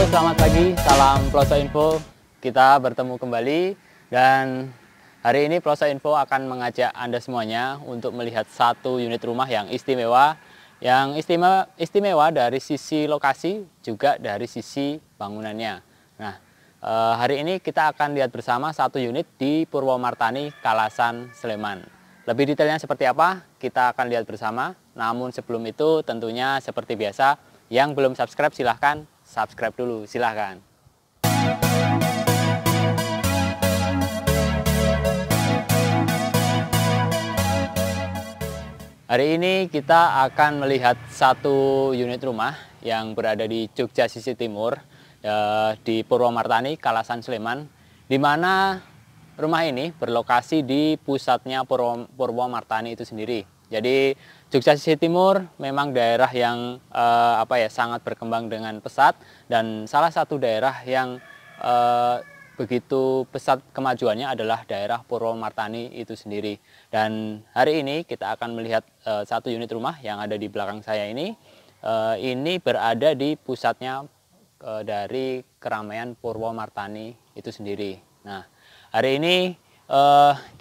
selamat pagi, salam Ploso Info. Kita bertemu kembali dan hari ini Ploso Info akan mengajak Anda semuanya untuk melihat satu unit rumah yang istimewa dari sisi lokasi juga dari sisi bangunannya. Nah, hari ini kita akan lihat bersama satu unit di Purwomartani, Kalasan, Sleman. Lebih detailnya seperti apa, kita akan lihat bersama. Namun sebelum itu tentunya seperti biasa, yang belum subscribe silahkan subscribe dulu, silahkan. Hari ini kita akan melihat satu unit rumah yang berada di Jogja sisi timur, di Purwomartani, Kalasan, Sleman, di mana rumah ini berlokasi di pusatnya Purwomartani itu sendiri. Jadi Jogja sisi timur memang daerah yang sangat berkembang dengan pesat, dan salah satu daerah yang begitu pesat kemajuannya adalah daerah Purwomartani itu sendiri. Dan hari ini kita akan melihat satu unit rumah yang ada di belakang saya ini. Ini berada di pusatnya dari keramaian Purwomartani itu sendiri. Nah, hari ini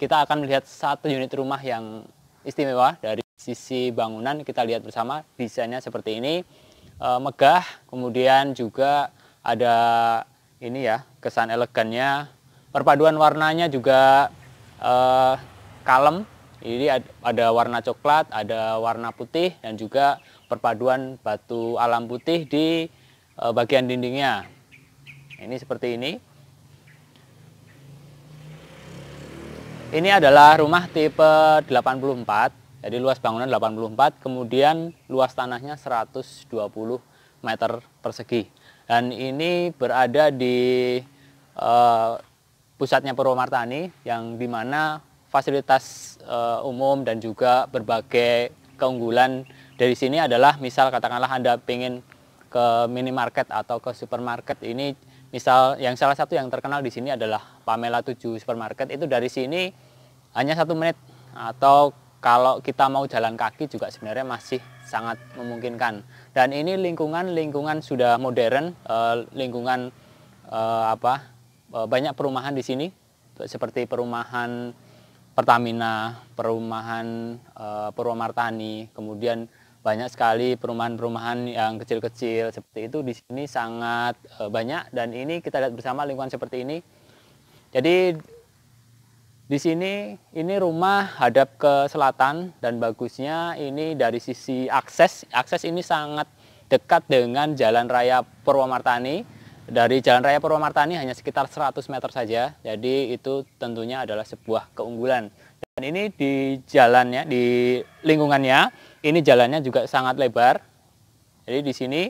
kita akan melihat satu unit rumah yang istimewa. Dari sisi bangunan kita lihat bersama, desainnya seperti ini, megah, kemudian juga ada ini ya, kesan elegannya, perpaduan warnanya juga kalem. Ini ada warna coklat, ada warna putih, dan juga perpaduan batu alam putih di bagian dindingnya. Ini seperti ini. Ini adalah rumah tipe 84, jadi luas bangunan 84, kemudian luas tanahnya 120 meter persegi. Dan ini berada di pusatnya Purwomartani, yang dimana fasilitas umum dan juga berbagai keunggulan dari sini adalah, misal katakanlah Anda ingin ke minimarket atau ke supermarket, ini misal yang salah satu yang terkenal di sini adalah Pamela 7 Supermarket, itu dari sini hanya 1 menit, atau kalau kita mau jalan kaki juga sebenarnya masih sangat memungkinkan. Dan ini lingkungan sudah modern, banyak perumahan di sini, seperti perumahan Pertamina, perumahan Purwomartani, kemudian banyak sekali perumahan-perumahan yang kecil-kecil seperti itu di sini sangat banyak. Dan ini kita lihat bersama lingkungan seperti ini. Jadi di sini ini rumah hadap ke selatan, dan bagusnya ini dari sisi akses ini sangat dekat dengan Jalan Raya Purwomartani. Dari Jalan Raya Purwomartani hanya sekitar 100 meter saja, jadi itu tentunya adalah sebuah keunggulan. Dan ini di jalannya, di lingkungannya, ini jalannya juga sangat lebar. Jadi di sini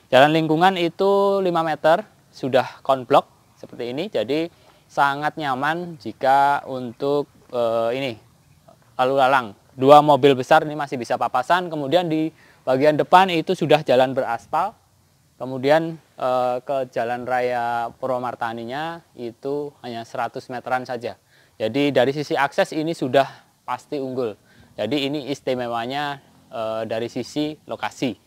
jalan lingkungan itu 5 meter, sudah konblok seperti ini, jadi sangat nyaman jika untuk lalu lalang. 2 mobil besar ini masih bisa papasan. Kemudian di bagian depan itu sudah jalan beraspal. Kemudian ke Jalan Raya Purwomartaninya itu hanya 100 meteran saja. Jadi dari sisi akses ini sudah pasti unggul. Jadi ini istimewanya dari sisi lokasi.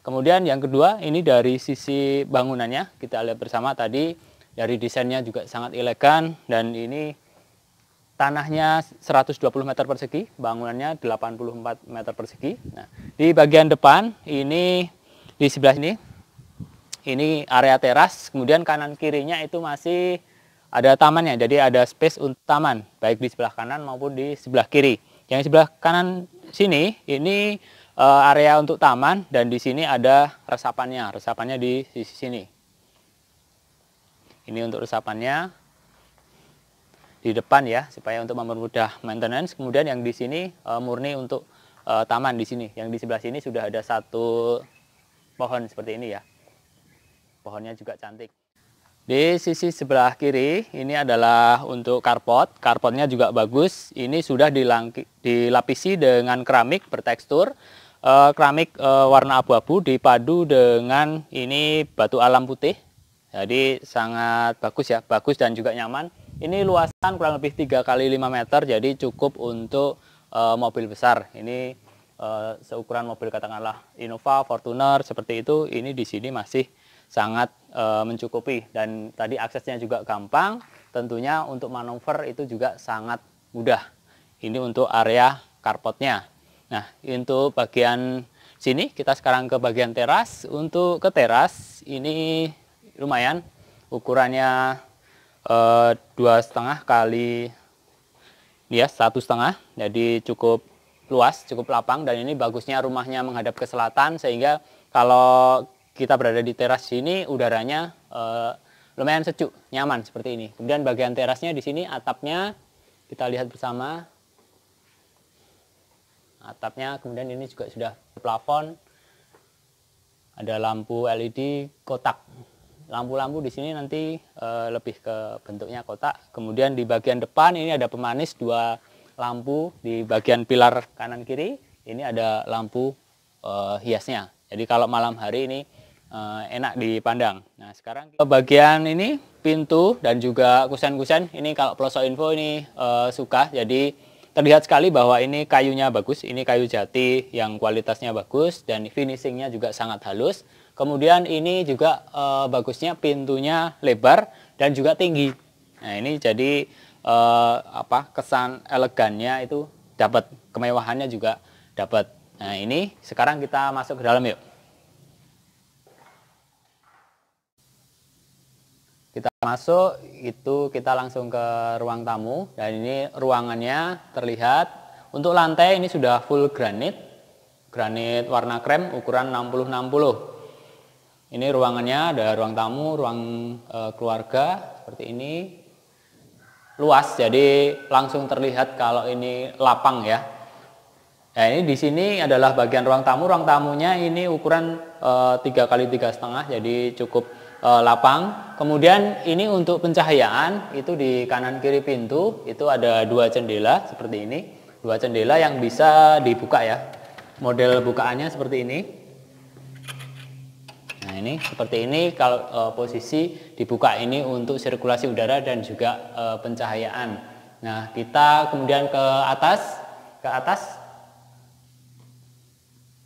Kemudian yang kedua, ini dari sisi bangunannya, kita lihat bersama tadi. Dari desainnya juga sangat elegan, dan ini tanahnya 120 meter persegi, bangunannya 84 meter persegi. Nah, di bagian depan ini, di sebelah ini area teras, kemudian kanan kirinya itu masih ada tamannya, jadi ada space untuk taman, baik di sebelah kanan maupun di sebelah kiri. Yang sebelah kanan sini ini area untuk taman, dan di sini ada resapannya di sisi sini. Ini untuk resapannya di depan ya, supaya untuk mempermudah maintenance. Kemudian yang di sini murni untuk taman di sini. Yang di sebelah sini sudah ada satu pohon seperti ini ya. Pohonnya juga cantik. Di sisi sebelah kiri ini adalah untuk carport. Carportnya juga bagus. Ini sudah dilapisi dengan keramik bertekstur. Keramik warna abu-abu dipadu dengan ini batu alam putih. Jadi sangat bagus ya, bagus dan juga nyaman. Ini luasan kurang lebih 3 kali 5 meter, jadi cukup untuk mobil besar. Ini seukuran mobil katakanlah Innova, Fortuner seperti itu. Ini di sini masih sangat mencukupi, dan tadi aksesnya juga gampang. Tentunya untuk manuver itu juga sangat mudah. Ini untuk area carportnya. Nah, untuk bagian sini kita sekarang ke bagian teras. Untuk ke teras ini lumayan, ukurannya 2,5 kali ya 1,5, jadi cukup luas, cukup lapang, dan ini bagusnya rumahnya menghadap ke selatan sehingga kalau kita berada di teras sini udaranya lumayan sejuk, nyaman seperti ini. Kemudian bagian terasnya di sini atapnya kita lihat bersama. Atapnya kemudian ini juga sudah plafon. Ada lampu LED kotak. Lampu-lampu di sini nanti lebih ke bentuknya kotak. Kemudian di bagian depan ini ada pemanis 2 lampu di bagian pilar kanan kiri. Ini ada lampu hiasnya. Jadi kalau malam hari ini enak dipandang. Nah, sekarang ke bagian ini pintu dan juga kusen-kusen. Ini kalau pelosok info ini suka. Jadi terlihat sekali bahwa ini kayunya bagus. Ini kayu jati yang kualitasnya bagus dan finishingnya juga sangat halus. Kemudian ini juga bagusnya pintunya lebar dan juga tinggi. Nah, ini jadi kesan elegannya itu dapat, kemewahannya juga dapat. Nah, ini sekarang kita masuk ke dalam yuk. Kita masuk, itu kita langsung ke ruang tamu, dan ini ruangannya terlihat. Untuk lantai ini sudah full granit warna krem ukuran 60-60. Ini ruangannya, ada ruang tamu, ruang keluarga seperti ini. Luas, jadi langsung terlihat kalau ini lapang ya. Nah, ini di sini adalah bagian ruang tamu. Ruang tamunya ini ukuran 3 kali 3,5, jadi cukup lapang. Kemudian ini untuk pencahayaan itu di kanan kiri pintu itu ada 2 jendela seperti ini, 2 jendela yang bisa dibuka ya. Model bukaannya seperti ini. Nah, ini seperti ini kalau posisi dibuka ini untuk sirkulasi udara dan juga pencahayaan. Nah, kita kemudian ke atas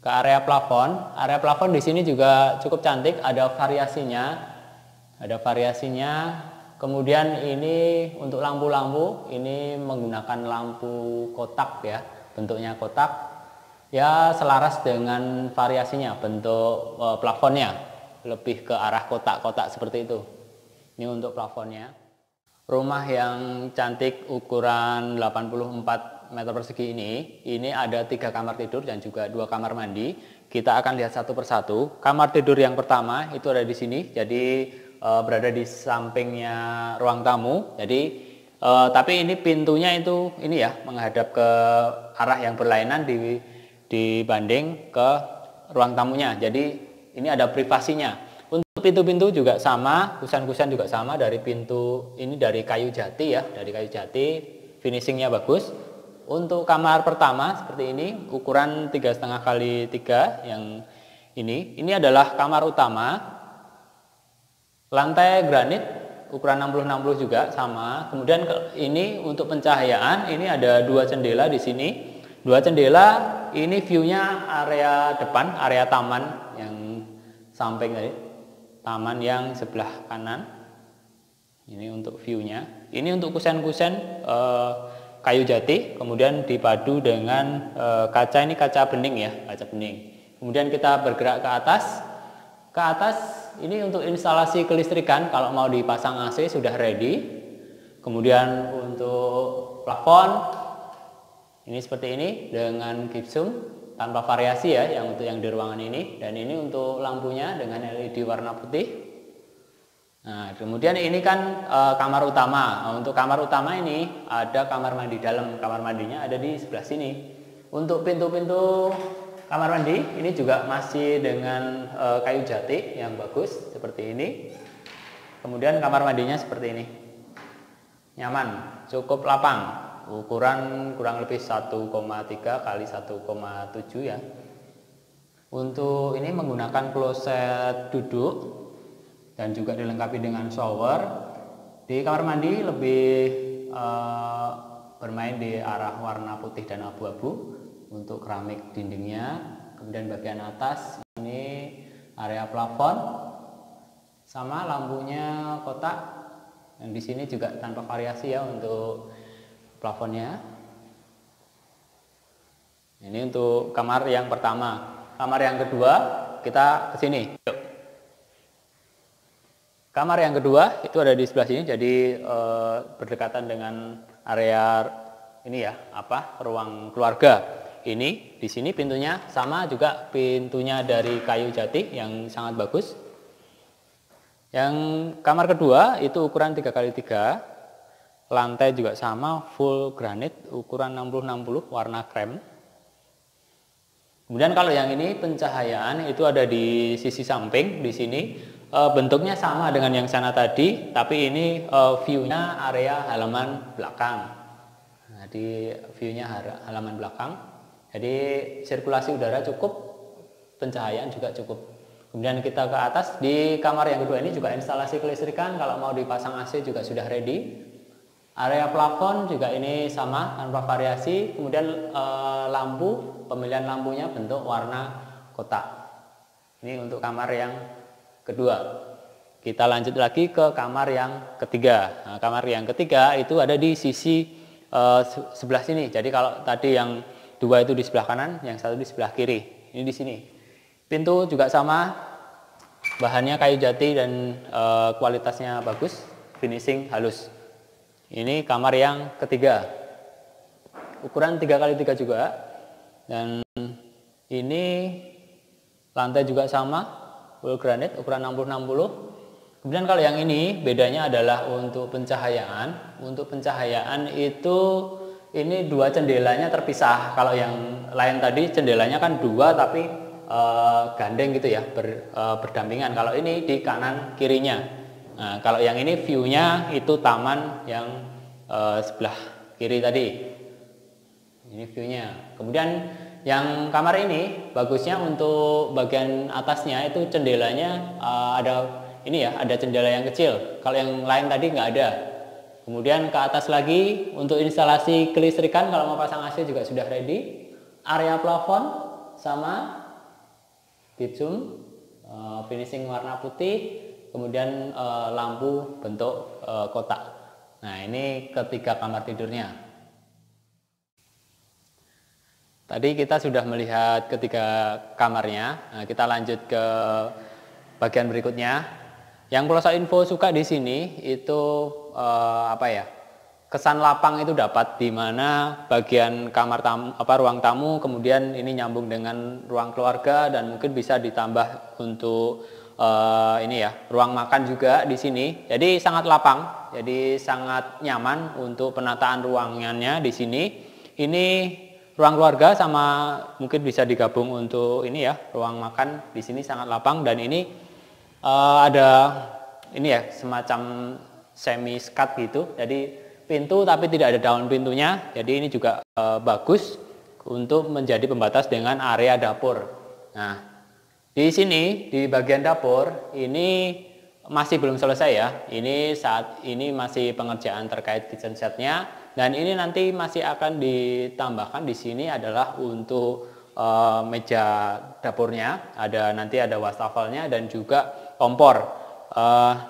ke area plafon. Area plafon di sini juga cukup cantik, ada variasinya. Kemudian ini untuk lampu-lampu ini menggunakan lampu kotak ya, bentuknya kotak. Ya, selaras dengan variasinya bentuk plafonnya, lebih ke arah kotak-kotak seperti itu. Ini untuk plafonnya. Rumah yang cantik ukuran 84 meter persegi ini ada 3 kamar tidur dan juga 2 kamar mandi. Kita akan lihat satu persatu. Kamar tidur yang pertama itu ada di sini, jadi berada di sampingnya ruang tamu. Jadi tapi ini pintunya itu ini ya, menghadap ke arah yang berlainan dibanding ke ruang tamunya. Jadi ini ada privasinya. Pintu-pintu juga sama, kusen-kusen juga sama, dari pintu ini dari kayu jati ya, finishingnya bagus. Untuk kamar pertama seperti ini, ukuran 3,5 kali 3 yang ini adalah kamar utama. Lantai granit ukuran 60-60 juga sama. Kemudian ini untuk pencahayaan, ini ada 2 jendela di sini. 2 jendela ini view-nya area depan, area taman yang samping tadi. Taman yang sebelah kanan. Ini untuk view-nya. Ini untuk kusen-kusen kayu jati, kemudian dipadu dengan kaca, ini kaca bening ya, kaca bening. Kemudian kita bergerak ke atas. Ke atas ini untuk instalasi kelistrikan, kalau mau dipasang AC sudah ready. Kemudian untuk plafon ini seperti ini dengan gypsum tanpa variasi ya, yang untuk yang di ruangan ini. Dan ini untuk lampunya dengan LED warna putih. Nah, kemudian ini kan kamar utama. Nah, untuk kamar utama ini ada kamar mandi dalam. Kamar mandinya ada di sebelah sini. Untuk pintu-pintu kamar mandi ini juga masih dengan kayu jati yang bagus seperti ini. Kemudian kamar mandinya seperti ini. Nyaman, cukup lapang. Ukuran kurang lebih 1,3 kali 1,7 ya. Untuk ini menggunakan kloset duduk dan juga dilengkapi dengan shower. Di kamar mandi lebih bermain di arah warna putih dan abu-abu untuk keramik dindingnya. Kemudian bagian atas ini area plafon. Sama lampunya kotak, yang di sini juga tanpa variasi ya untuk plafonnya. Ini untuk kamar yang pertama. Kamar yang kedua kita ke sini. Yuk. Kamar yang kedua itu ada di sebelah sini, jadi berdekatan dengan area ini ya, ruang keluarga. Ini di sini pintunya sama juga, pintunya dari kayu jati yang sangat bagus. Yang kamar kedua itu ukuran 3x3, lantai juga sama, full granit, ukuran 60-60, warna krem. Kemudian kalau yang ini pencahayaan itu ada di sisi samping di sini, bentuknya sama dengan yang sana tadi, tapi ini view-nya area halaman belakang. Nah, di view-nya halaman belakang, jadi sirkulasi udara cukup, pencahayaan juga cukup. Kemudian kita ke atas, di kamar yang kedua ini juga instalasi kelistrikan, kalau mau dipasang AC juga sudah ready. Area plafon juga ini sama, tanpa variasi. Kemudian lampu, pemilihan lampunya bentuk warna kotak. Ini untuk kamar yang kedua. Kita lanjut lagi ke kamar yang ketiga. Nah, kamar yang ketiga itu ada di sisi sebelah sini. Jadi kalau tadi yang dua itu di sebelah kanan, yang satu di sebelah kiri. Ini di sini. Pintu juga sama, bahannya kayu jati dan kualitasnya bagus, finishing halus. Ini kamar yang ketiga, ukuran 3x3 juga, dan ini lantai juga sama, full granit, ukuran 60-60. Kemudian kalau yang ini bedanya adalah untuk pencahayaan. Untuk pencahayaan itu ini dua jendelanya terpisah. Kalau yang lain tadi jendelanya kan dua tapi gandeng gitu ya, berdampingan. Kalau ini di kanan kirinya. Nah, kalau yang ini view-nya itu taman yang sebelah kiri tadi. Ini view-nya. Kemudian yang kamar ini bagusnya untuk bagian atasnya itu jendelanya ada ini ya, ada jendela yang kecil. Kalau yang lain tadi nggak ada. Kemudian ke atas lagi untuk instalasi kelistrikan, kalau mau pasang AC juga sudah ready. Area plafon sama bitumen, finishing warna putih. Kemudian lampu bentuk kotak. Nah, ini ketiga kamar tidurnya. Tadi kita sudah melihat ketiga kamarnya. Nah, kita lanjut ke bagian berikutnya. Yang pelosok info suka di sini itu kesan lapang itu dapat, di mana bagian kamar tamu, ruang tamu, kemudian ini nyambung dengan ruang keluarga dan mungkin bisa ditambah untuk ruang makan juga di sini. Jadi sangat lapang, jadi sangat nyaman untuk penataan ruangannya di sini. Ini ruang keluarga sama mungkin bisa digabung untuk ruang makan di sini sangat lapang, dan ini ada semacam semi skat gitu. Jadi pintu tapi tidak ada daun pintunya. Jadi ini juga bagus untuk menjadi pembatas dengan area dapur. Nah, di sini di bagian dapur ini masih belum selesai ya. Ini saat ini masih pengerjaan terkait kitchen setnya, dan ini nanti masih akan ditambahkan. Di sini adalah untuk meja dapurnya, nanti ada wastafelnya dan juga kompor.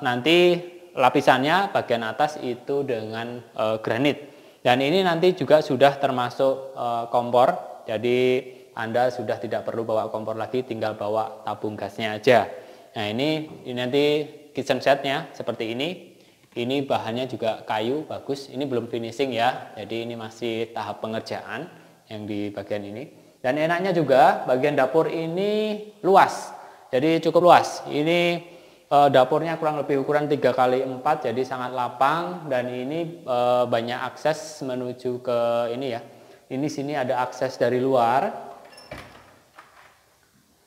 Nanti lapisannya bagian atas itu dengan granit, dan ini nanti juga sudah termasuk kompor. Jadi Anda sudah tidak perlu bawa kompor lagi, tinggal bawa tabung gasnya aja. Nah, ini nanti kitchen setnya seperti ini. Ini bahannya juga kayu bagus. Ini belum finishing ya, jadi ini masih tahap pengerjaan yang di bagian ini. Dan enaknya juga bagian dapur ini luas, jadi cukup luas. Ini dapurnya kurang lebih ukuran 3x4, jadi sangat lapang, dan ini banyak akses menuju ke ini ya. Ini sini ada akses dari luar.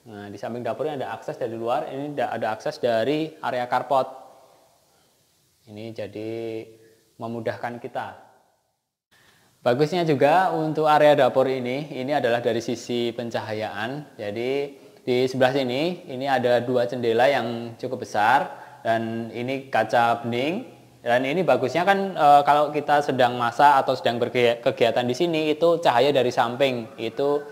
Nah, di samping dapurnya ada akses dari luar, ini ada akses dari area carport. Ini jadi memudahkan kita. Bagusnya juga untuk area dapur ini adalah dari sisi pencahayaan. Jadi di sebelah sini ini ada dua jendela yang cukup besar, dan ini kaca bening. Dan ini bagusnya kan kalau kita sedang masak atau sedang berkegiatan di sini, itu cahaya dari samping itu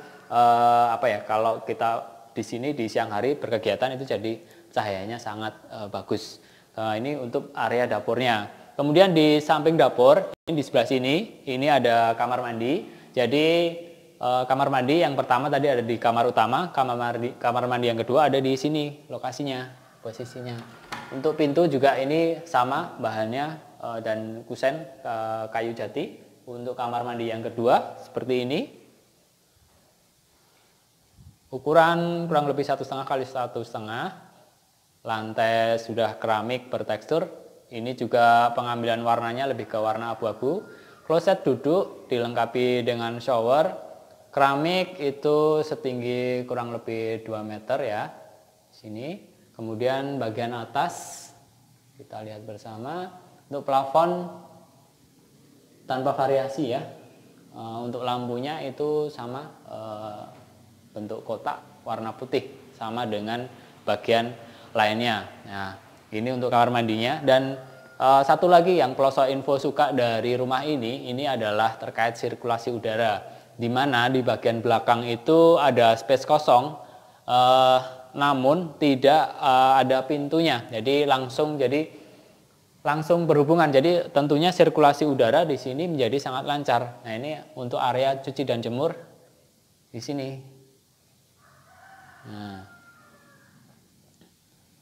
kalau kita di sini di siang hari berkegiatan itu jadi cahayanya sangat bagus. Ini untuk area dapurnya. Kemudian di samping dapur, ini di sebelah sini, ini ada kamar mandi. Jadi kamar mandi yang pertama tadi ada di kamar utama, kamar mandi yang kedua ada di sini lokasinya, posisinya. Untuk pintu juga ini sama bahannya dan kusen kayu jati. Untuk kamar mandi yang kedua seperti ini. Ukuran kurang lebih 1,5 kali 1,5. Lantai sudah keramik bertekstur. Ini juga pengambilan warnanya lebih ke warna abu-abu. Kloset duduk dilengkapi dengan shower. Keramik itu setinggi kurang lebih 2 meter ya. Sini. Kemudian bagian atas kita lihat bersama. Untuk plafon tanpa variasi ya. Untuk lampunya itu sama bentuk kotak warna putih sama dengan bagian lainnya. Nah, ini untuk kamar mandinya. Dan satu lagi yang pelosok info suka dari rumah ini adalah terkait sirkulasi udara, di mana di bagian belakang itu ada space kosong, namun tidak ada pintunya. Jadi langsung berhubungan. Jadi tentunya sirkulasi udara di sini menjadi sangat lancar. Nah, ini untuk area cuci dan jemur di sini. Nah.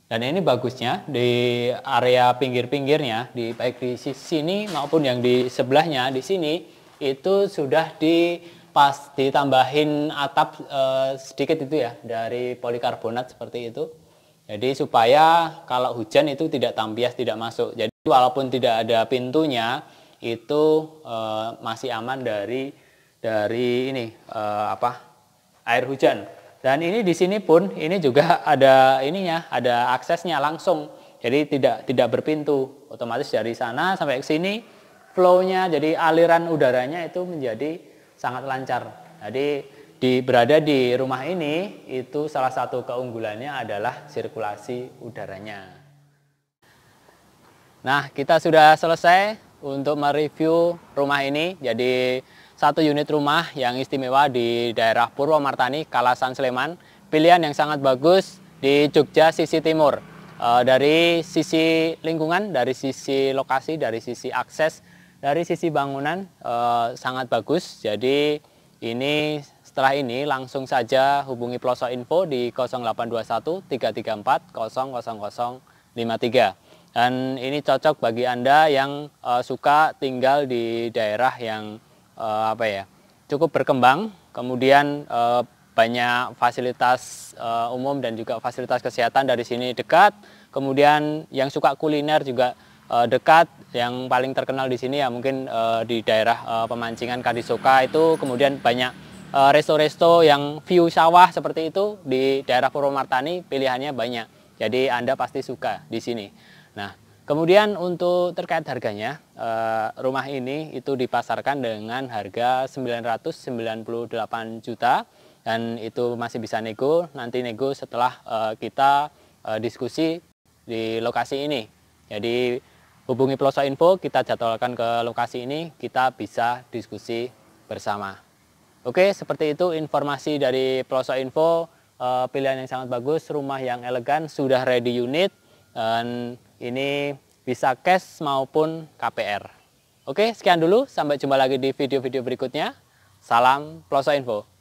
Dan ini bagusnya di area pinggir-pinggirnya, baik di sini maupun yang di sebelahnya di sini itu sudah ditambahin atap sedikit itu ya dari polikarbonat seperti itu. Jadi supaya kalau hujan itu tidak tampias, tidak masuk. Jadi walaupun tidak ada pintunya itu masih aman dari air hujan. Dan ini di sini pun ini juga ada ada aksesnya langsung. Jadi tidak berpintu. Otomatis dari sana sampai ke sini flow-nya, jadi aliran udaranya itu menjadi sangat lancar. Jadi berada di rumah ini itu salah satu keunggulannya adalah sirkulasi udaranya. Nah, kita sudah selesai untuk mereview rumah ini. Jadi satu unit rumah yang istimewa di daerah Purwomartani, Kalasan, Sleman. Pilihan yang sangat bagus di Jogja sisi timur. Dari sisi lingkungan, dari sisi lokasi, dari sisi akses, dari sisi bangunan sangat bagus. Jadi ini setelah ini langsung saja hubungi Pelosok Info di 0821 334 00053. Dan ini cocok bagi Anda yang suka tinggal di daerah yang cukup berkembang, kemudian banyak fasilitas umum dan juga fasilitas kesehatan dari sini dekat. Kemudian yang suka kuliner juga dekat. Yang paling terkenal di sini ya mungkin di daerah pemancingan Kadisoka itu, kemudian banyak resto-resto yang view sawah seperti itu di daerah Purwomartani, pilihannya banyak. Jadi Anda pasti suka di sini. Nah, kemudian untuk terkait harganya, rumah ini itu dipasarkan dengan harga 998 juta dan itu masih bisa nego. Nanti nego setelah kita diskusi di lokasi ini. Jadi hubungi Pelosok Info, kita jadwalkan ke lokasi ini, kita bisa diskusi bersama. Oke, seperti itu informasi dari Pelosok Info, pilihan yang sangat bagus, rumah yang elegan, sudah ready unit, dan ini bisa cash maupun KPR. Oke, sekian dulu, sampai jumpa lagi di video-video berikutnya. Salam Pelosok Info.